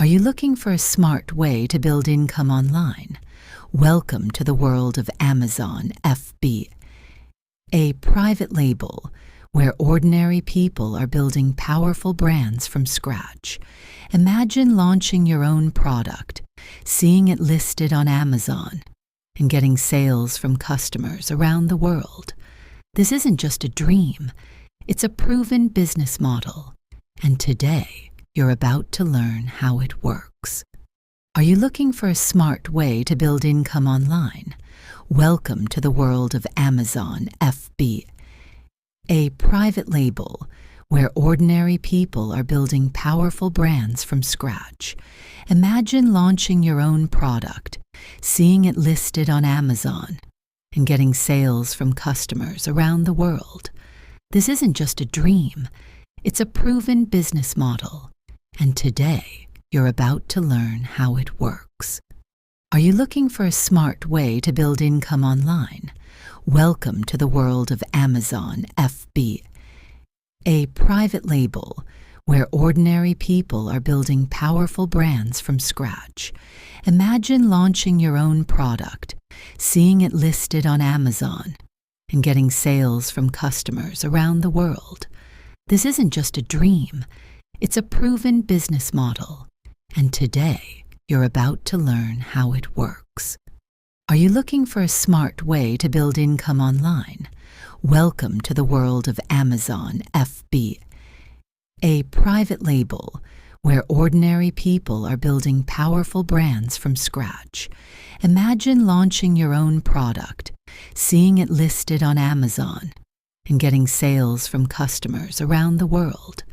Are you looking for a smart way to build income online? Welcome to the world of Amazon FB, a private label where ordinary people are building powerful brands from scratch. Imagine launching your own product, seeing it listed on Amazon, and getting sales from customers around the world. This isn't just a dream, it's a proven business model. And today, you're about to learn how it works. Are you looking for a smart way to build income online? Welcome to the world of Amazon FB, a private label where ordinary people are building powerful brands from scratch. Imagine launching your own product, seeing it listed on Amazon, and getting sales from customers around the world. This isn't just a dream, it's a proven business model. And today, you're about to learn how it works. Are you looking for a smart way to build income online? Welcome to the world of Amazon FB, a private label where ordinary people are building powerful brands from scratch. Imagine launching your own product, seeing it listed on Amazon, and getting sales from customers around the world. This isn't just a dream, it's a proven business model. And today, you're about to learn how it works. Are you looking for a smart way to build income online? Welcome to the world of Amazon FB, a private label where ordinary people are building powerful brands from scratch. Imagine launching your own product, seeing it listed on Amazon, and getting sales from customers around the world.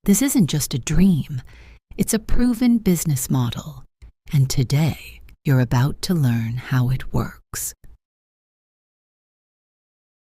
This isn't just a dream, it's a proven business model. And today, you're about to learn how it works.